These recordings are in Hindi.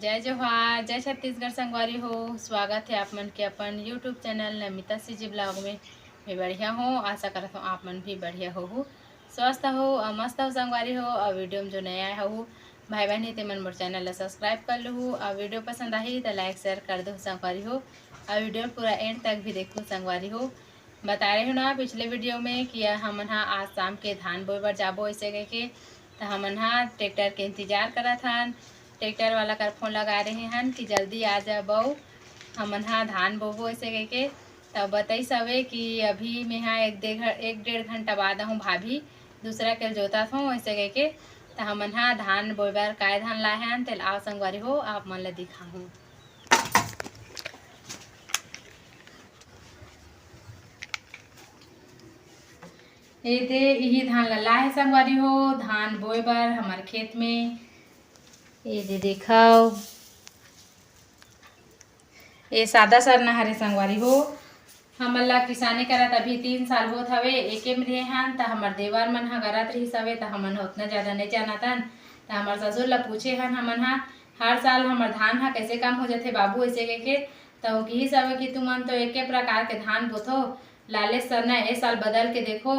जय जोहार, जय छत्तीसगढ़ संगवारी हो। स्वागत है आप मन के अपन YouTube channel Namita CG blog में। मैं बढ़िया हूँ, आशा करता हूँ आप मन भी बढ़िया हो, स्वस्थ हो और मस्त हो संगवारी हो। और वीडियो में जो नया आया हो भाई बहन ही ते मन मोर चैनल ला सब्सक्राइब कर लो। और वीडियो पसंद आई तो लाइक शेयर कर दो संगवारी हो। और वीडियो पूरा एंड तक भी देखो संगवारी हो। बता रहे हो ना पिछले वीडियो में कि हमन हा आज शाम के धान बोए बर जाबो ऐसे कह के, तो हमन हा ट्रैक्टर के इंतजार करत हन। ट्रैक्टर वाला कर फोन लगा रहे हैं कि जल्दी आ जा बहू, हमन हा धान बोबो ऐसे कह के। तब बताई सवे कि अभी मैं यहाँ एक डेढ़ घंटा बाद हूँ भाभी दूसरा के जोता हूँ ऐसे कह के। तो हमन हा धान बोए बर काय धान लाए हैं तेल आओ संगवारी हो आप मन ला दिखाऊँ। ये दे यही धान ला लाए संगवारी हो धान बोए बर हमारे खेत में। ये दे देखाओ ये सादा सरना हरे संगवारी हो। हमन ला किसानी करत अभी 3 साल होत हवे एके में रहे हन। त हमर देवर मन हा करत रहिस हवे त हमन उतना ज़्यादा नहीं जानतन। त हमर ससुर ला पूछे हन हमन हा हर साल हमर धान हा कैसे काम हो जाथे बाबू ऐसे कह के। तो वो कही सब कि तुमन तो एके प्रकार के धान बोथो, लाले सरना ए साल बदल के देखो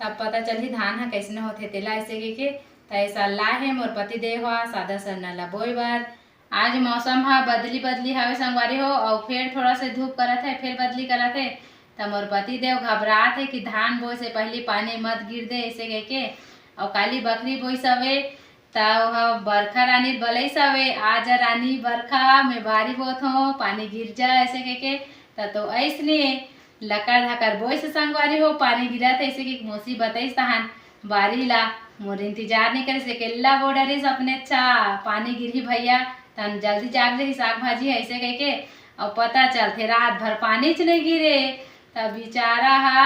तब पता चलही धान हा कैसे होथे तेला ऐसे कह के। त ए साल लाए हे मोर पति देव हा सादा सरना ला बोए बर। आज मौसम हा बदली हवे संगवारी हो और फिर थोड़ा से धूप करत है फिर बदली करत है। तो मोर पति देव घबरात है कि धान बोए से पहले पानी मत गिर दे ऐसे कह के। और काली बकरी बोई सवे तो बरखा रानी बलई सवे आज रानी बरखा में बारी बोत हो पानी गिर जाए ऐसे कह के। तो ऐसने लकड़ धकर बोई से संगवारी हो पानी गिरत ऐसे कि मौसी बताइस तहन बारी ला मोर इंतजार नहीं करे से केल्ला बो डरिस अपने अच्छा पानी गिरही भैया तन जल्दी जाग रही साग भाजी है ऐसे कह के। और पता चलते रात भर पानी च नहीं गिरे तब बेचारा हा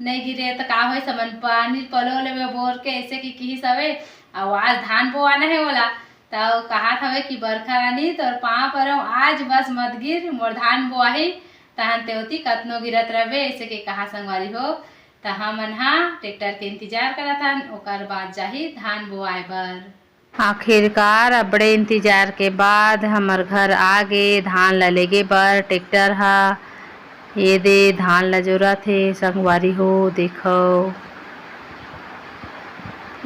नहीं गिरे तो का हो समन पानी पलो ले बोर के ऐसे की सवे। और आज धान बोआना है बोला तो कहा था कि बरखा रानी तो पाँव पर आज बस मत गिर मोर धान बोआही तहन तेवती कतनो गिरत रहे ऐसे के कहा संगवारी हो। तो हमन हा ट्रैक्टर के इंतजार करत हन ओकर बाद जाही धान बोआए बर। आखिरकार अबड़े इंतजार के बाद हमर घर आगे धान ला लेगे बर ट्रैक्टर हा। ये दे धान ला जोरा थे संगवारी हो देखो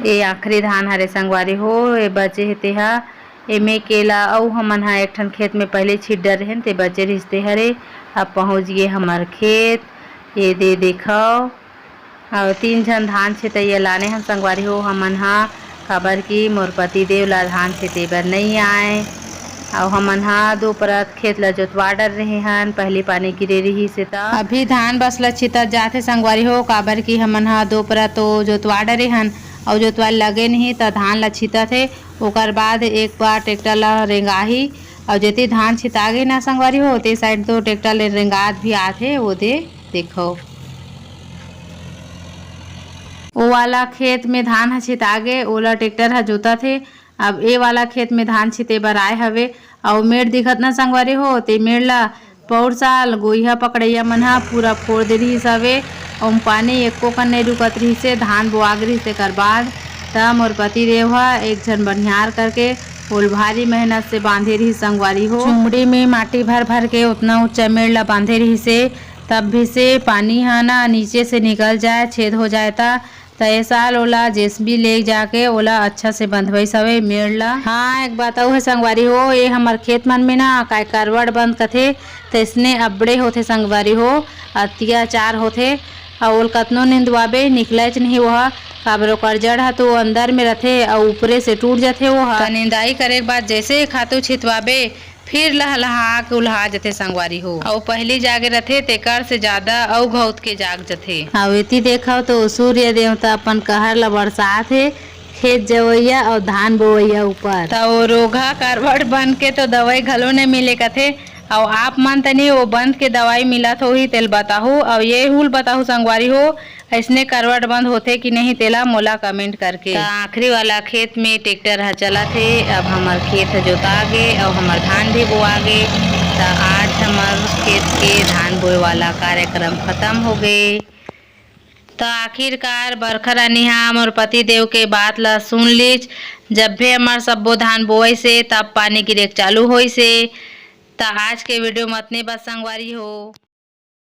ये आखिरी धान हरे संगवारी हो। ये बचे हे तेहा एमे केला अउ हमन हा एक ठन खेत में पहले छिट डर रहें ते बचे रिश्ते हरे। अब पहुँच गए हमार खेत। ये दे देखो और 3 झन धान छितैया लाने हम संगवारी हो हमन हा काबर की मोर पति देव ला धान छिते बर नहीं आए। और हमन हा 2 परत खेत ला जोतवा डर रहे हन पहले पानी गिरे रही से त अभी धान बस ला छितत जाथे संगवारी हो काबर की हमन हा 2 परत तो जोतवा डरे हन और जोतवा लगे नहीं तो धान ला छितत है। ओकर बाद एक बार ट्रैक्टर ला रेंगाही और जेती धान छितागे ना संगवारी हो ते साइड तो ट्रैक्टर ले रेंगात भी आथे। वो दे देखो वो वाला खेत में धान ह छितागे ओला ट्रैक्टर ह जोता थे। अब ए वाला खेत में धान छिते बर आए हवे और मेड़ दिखत ना संगवारी हो ते मेड़ ला पौर साल गोइहा पकड़ैया मन हा पूरा फोड़ दे रही हवे। और पानी एको कन नहीं रुकत रही से धान बोआग रही से कर बाद त मोर पति देव हा एक झन बनिहार करके ओल भारी मेहनत से बांधे रही संगवारी हो। चुमड़ी में माटी भर भर के उतना ऊंचा मेड़ ला बांधे रही से तब भी से पानी हा ना नीचे से निकल जाए छेद हो जाए तो ए साल ओला जेसीबी ले जाके ओला अच्छा से बंधवई सवे मेड़ ला। हाँ एक बात अउ है संगवारी हो ये हमर खेत मन में ना काय करवड़ बंद कथे तैसने अबड़े होथे संगवारी हो अत्याचार होथे। और ओल कतनो निंदवाबे निकलच नहीं वह काबर ओकर जड़ हा तो अंदर में रथे और ऊपरे से टूट जाथे। वो निंदाई करे के बाद जैसे खातू छितवाबे फिर लहलहा के उल्हा जथे संगवारी हो। और पहली जागे रथे तेकर से ज्यादा अउ घौत के जाग जथे। और इति देखो तो सूर्य देवता अपन कहर ला बरसात है खेत जवैया और धान बोवैया ऊपर। तो रोगा करवट बन के तो दवाई घलो नहीं मिले कथे। और आप मन तनी वो बंद के दवाई मिलत होही तेल बताहू और ये हुल बताहू संगवारी हो ऐसने करवट बंद होथे कि नहीं तेला मोला कमेंट करके। आखिरी वाला खेत में ट्रैक्टर ह चला थे। अब हमार खेत जोतागे और हमार धान भी बोआगे। तो आज हमार खेत के धान बोए वाला कार्यक्रम खत्म हो गए। तो आखिरकार बरखा रानी ह मोर पति देव के बात ला सुन लीच। जब भी हमार सब्बो धान बोए से तब पानी गिरेक चालू होइसे। तो आज के वीडियो में इतने बस संगवारी हो।